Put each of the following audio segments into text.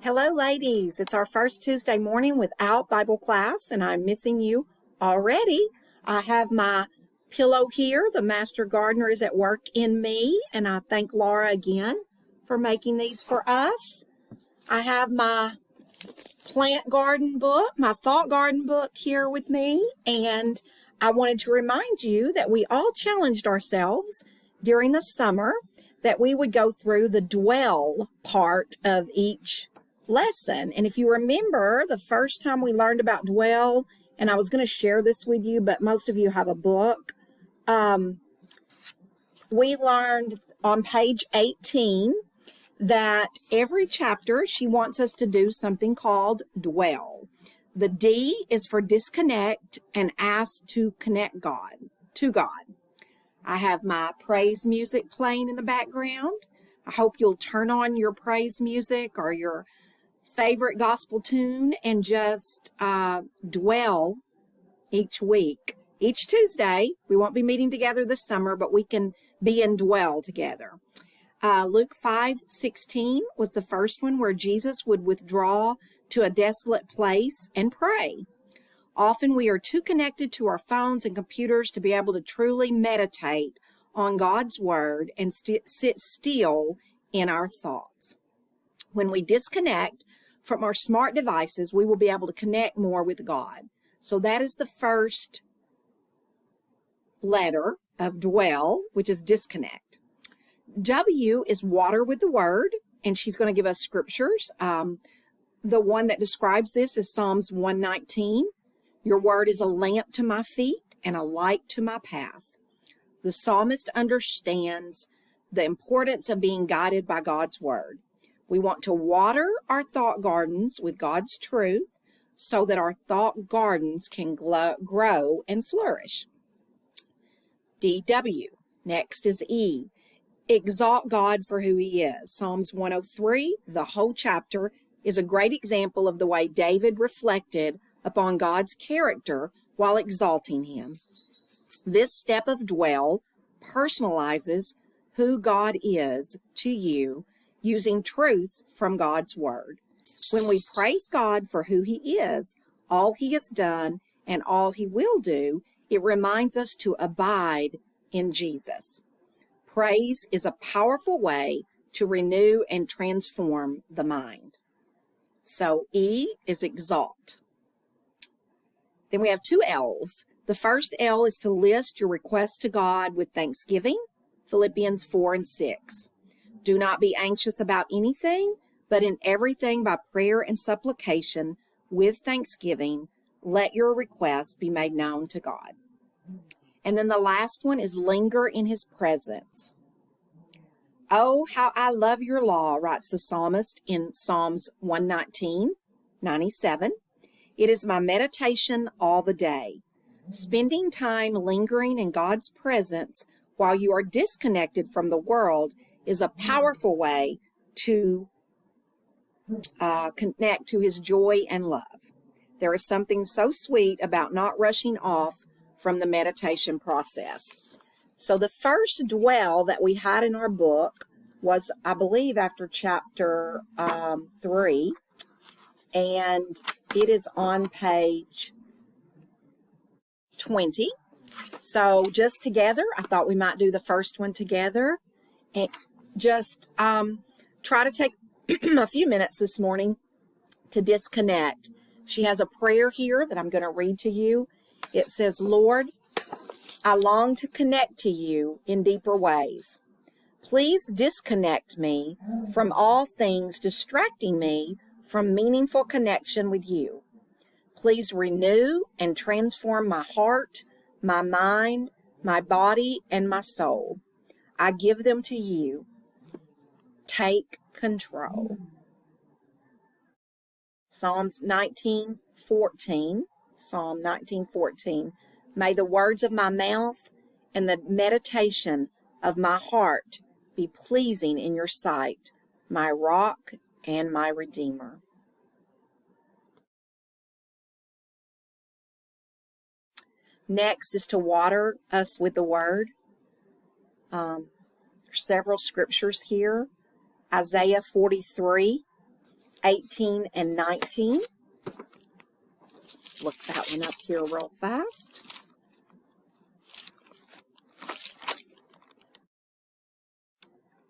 Hello, ladies. It's our first Tuesday morning without Bible class, and I'm missing you already. I have my pillow here. The Master Gardener is at work in me, and I thank Laura again for making these for us. I have my plant garden book, my thought garden book here with me, and I wanted to remind you that we all challenged ourselves during the summer that we would go through the dwell part of each lesson. And if you remember the first time we learned about dwell, and I was going to share this with you, but most of you have a book, we learned on page 18 that every chapter she wants us to do something called dwell. The D is for disconnect and ask to connect to God. I have my praise music playing in the background. I hope you'll turn on your praise music or your favorite gospel tune and just dwell each week. Each Tuesday, we won't be meeting together this summer, but we can be in dwell together. Luke 5:16 was the first one where Jesus would withdraw to a desolate place and pray. Often we are too connected to our phones and computers to be able to truly meditate on God's word and sit still in our thoughts. When we disconnect from our smart devices, we will be able to connect more with God. So that is the first letter of dwell, which is disconnect. W is water with the word, and she's going to give us scriptures. The one that describes this is Psalms 119. Your word is a lamp to my feet and a light to my path. The psalmist understands the importance of being guided by God's word. We want to water our thought gardens with God's truth so that our thought gardens can grow and flourish. DW. Next is E. Exalt God for who he is. Psalms 103, the whole chapter, is a great example of the way David reflected upon God's character while exalting him. This step of dwell personalizes who God is to you using truth from God's word. When we praise God for who he is, all he has done, and all he will do, it reminds us to abide in Jesus. Praise is a powerful way to renew and transform the mind. So E is exalt. Then we have two L's. The first L is to list your requests to God with thanksgiving, Philippians 4:6. Do not be anxious about anything, but in everything by prayer and supplication, with thanksgiving, let your requests be made known to God. And then the last one is linger in his presence. Oh, how I love your law, writes the psalmist in Psalms 119:97. It is my meditation all the day. Spending time lingering in God's presence while you are disconnected from the world is a powerful way to connect to his joy and love. There is something so sweet about not rushing off from the meditation process. So the first dwell that we had in our book was, I believe, after chapter 3, and it is on page 20. So just together, I thought we might do the first one together. And just try to take a few minutes this morning to disconnect. She has a prayer here that I'm going to read to you. It says, Lord, I long to connect to you in deeper ways. Please disconnect me from all things distracting me from meaningful connection with you. Please renew and transform my heart, my mind, my body, and my soul. I give them to you. Take control. Psalms 19:14. Psalm 19:14. May the words of my mouth and the meditation of my heart be pleasing in your sight, my rock and my redeemer. Next is to water us with the word. There's several scriptures here. Isaiah 43, 18 and 19. Look that one up here real fast.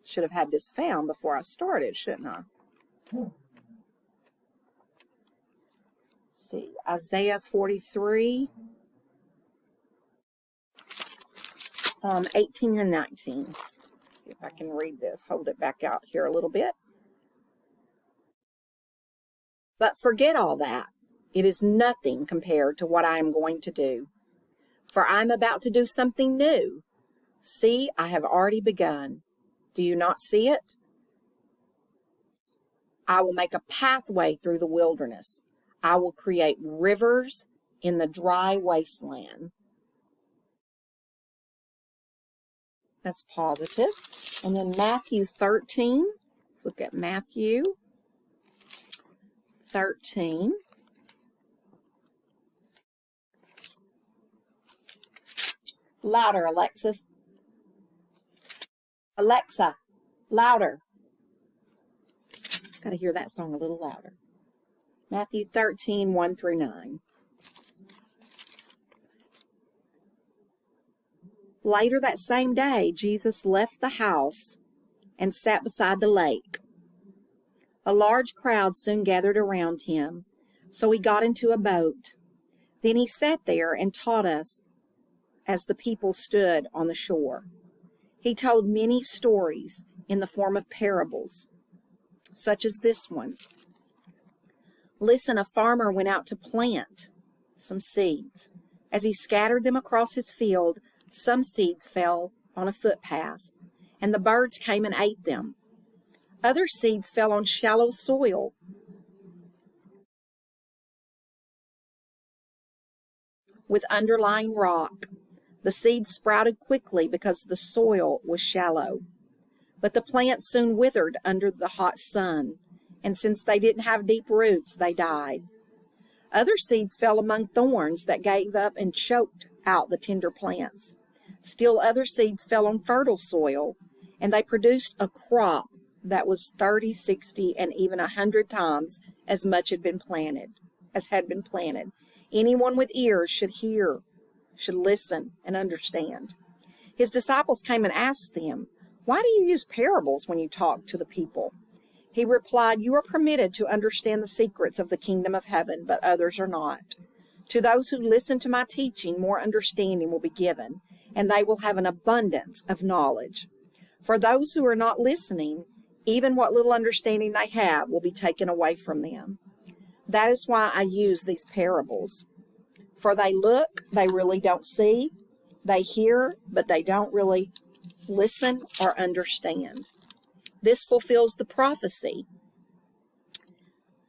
Should have had this found before I started, shouldn't I? Let's see, Isaiah 43, 18 and 19. Let's see if I can read this. Hold it back out here a little bit. But forget all that. It is nothing compared to what I am going to do. For I am about to do something new. See, I have already begun. Do you not see it? I will make a pathway through the wilderness. I will create rivers in the dry wasteland. That's positive. And then Matthew 13. Let's look at Matthew 13. Louder, Alexis. Alexa, louder. Got to hear that song a little louder. Matthew 13, 1 through 9. Later that same day, Jesus left the house and sat beside the lake. A large crowd soon gathered around him, so he got into a boat. Then he sat there and taught us as the people stood on the shore. He told many stories in the form of parables, such as this one. Listen, a farmer went out to plant some seeds. As he scattered them across his field, some seeds fell on a footpath, and the birds came and ate them. Other seeds fell on shallow soil. With underlying rock. The seeds sprouted quickly because the soil was shallow. But the plants soon withered under the hot sun, and since they didn't have deep roots, they died. Other seeds fell among thorns that gave up and choked out the tender plants. Still other seeds fell on fertile soil, and they produced a crop that was 30, 60, and even 100 times as much had been planted. Anyone with ears should hear, should listen and understand. His disciples came and asked him, "Why do you use parables when you talk to the people?" He replied, "You are permitted to understand the secrets of the kingdom of heaven, but others are not. To those who listen to my teaching, more understanding will be given, and they will have an abundance of knowledge. For those who are not listening, even what little understanding they have will be taken away from them. That is why I use these parables. For they look, they really don't see. They hear, but they don't really listen or understand." This fulfills the prophecy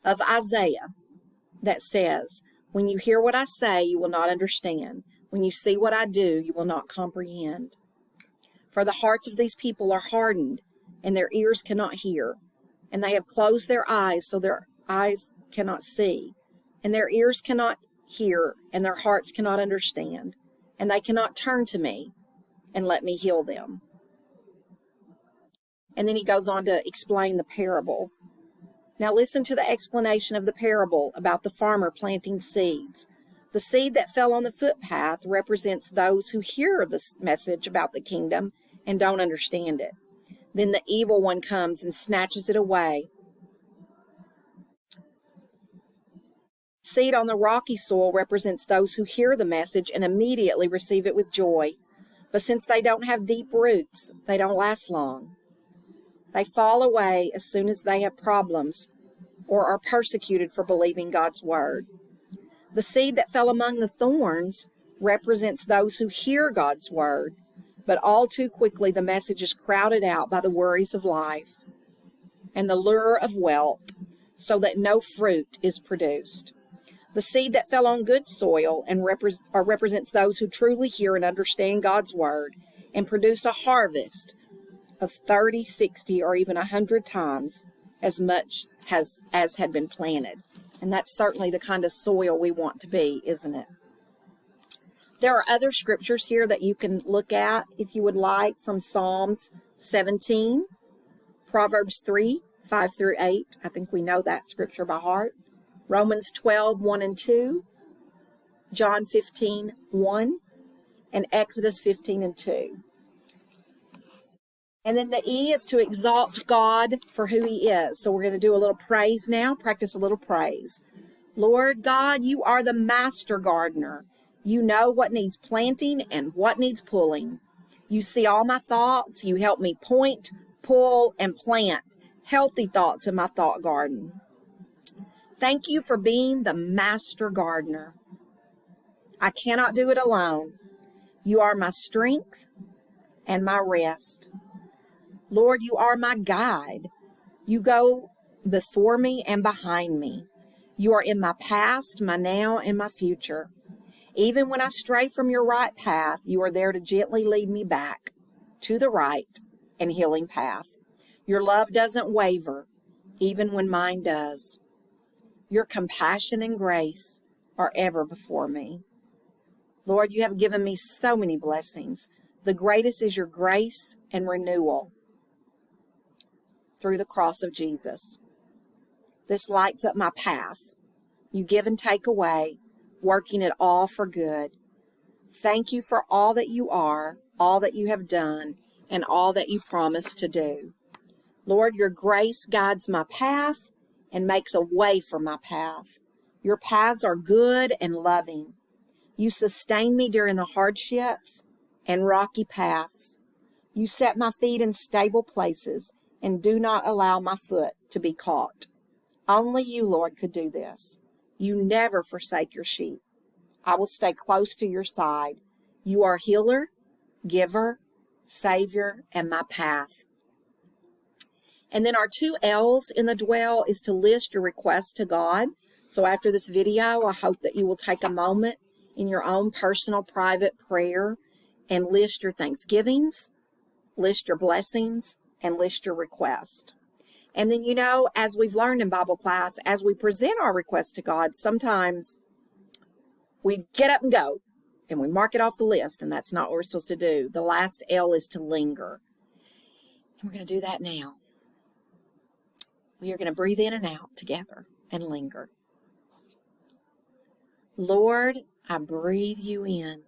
of Isaiah that says, "When you hear what I say, you will not understand. When you see what I do, you will not comprehend. For the hearts of these people are hardened, and their ears cannot hear. And they have closed their eyes, so their eyes cannot see. And their ears cannot hear, and their hearts cannot understand. And they cannot turn to me and let me heal them." And then he goes on to explain the parable. Now listen to the explanation of the parable about the farmer planting seeds. The seed that fell on the footpath represents those who hear this message about the kingdom and don't understand it. Then the evil one comes and snatches it away. Seed on the rocky soil represents those who hear the message and immediately receive it with joy. But since they don't have deep roots, they don't last long. They fall away as soon as they have problems or are persecuted for believing God's word. The seed that fell among the thorns represents those who hear God's word, but all too quickly the message is crowded out by the worries of life and the lure of wealth, so that no fruit is produced. The seed that fell on good soil and represents those who truly hear and understand God's word and produce a harvest of 30, 60, or even 100 times as much as had been planted. And that's certainly the kind of soil we want to be, isn't it? There are other scriptures here that you can look at if you would like, from Psalms 17, Proverbs 3, 5 through 8. I think we know that scripture by heart. Romans 12, 1 and 2. John 15, 1. And Exodus 15 and 2. And then the E is to exalt God for who he is. So we're going to do a little praise now, practice a little praise. Lord God, you are the master gardener. You know what needs planting and what needs pulling. You see all my thoughts. You help me point, pull, and plant healthy thoughts in my thought garden. Thank you for being the master gardener. I cannot do it alone. You are my strength and my rest. Lord, you are my guide. You go before me and behind me. You are in my past, my now, and my future. Even when I stray from your right path, you are there to gently lead me back to the right and healing path. Your love doesn't waver, even when mine does. Your compassion and grace are ever before me. Lord, you have given me so many blessings. The greatest is your grace and renewal through the cross of Jesus. This lights up my path. You give and take away, working it all for good. Thank you for all that you are, all that you have done, and all that you promise to do. Lord, your grace guides my path and makes a way for my path. Your paths are good and loving. You sustain me during the hardships and rocky paths. You set my feet in stable places and do not allow my foot to be caught. Only you, Lord, could do this. You never forsake your sheep. I will stay close to your side. You are healer, giver, savior, and my path. And then our 2 L's in the dwell is to list your requests to God. So after this video, I hope that you will take a moment in your own personal private prayer and list your thanksgivings, list your blessings, and list your request. And then, as we've learned in Bible class, as we present our requests to God, sometimes we get up and go and we mark it off the list, and that's not what we're supposed to do. The last L is to linger. And we're going to do that now. We are going to breathe in and out together and linger. Lord, I breathe you in.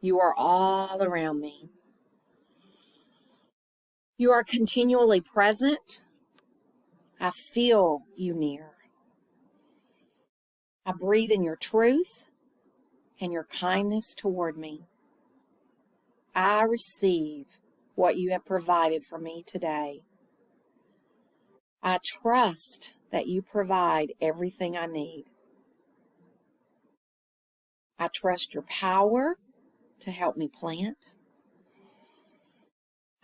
You are all around me. You are continually present. I feel you near. I breathe in your truth and your kindness toward me. I receive what you have provided for me today. I trust that you provide everything I need. I trust your power to help me plant.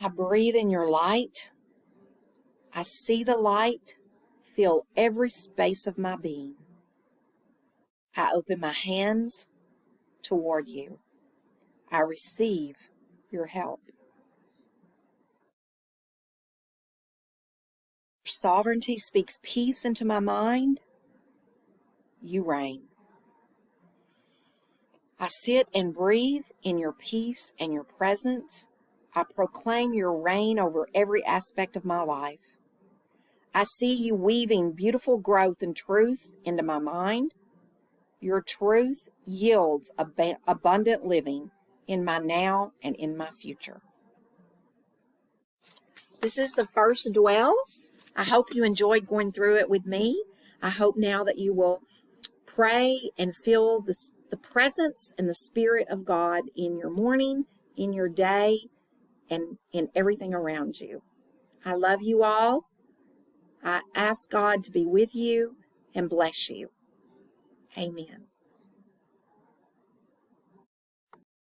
I breathe in your light. I see the light, fill every space of my being. I open my hands toward you. I receive your help. Your sovereignty speaks peace into my mind. You reign. I sit and breathe in your peace and your presence. I proclaim your reign over every aspect of my life. I see you weaving beautiful growth and truth into my mind. Your truth yields abundant living in my now and in my future. This is the first dwell. I hope you enjoyed going through it with me. I hope now that you will pray and feel the presence and the Spirit of God in your morning, in your day, and in everything around you. I love you all. I ask God to be with you and bless you. Amen.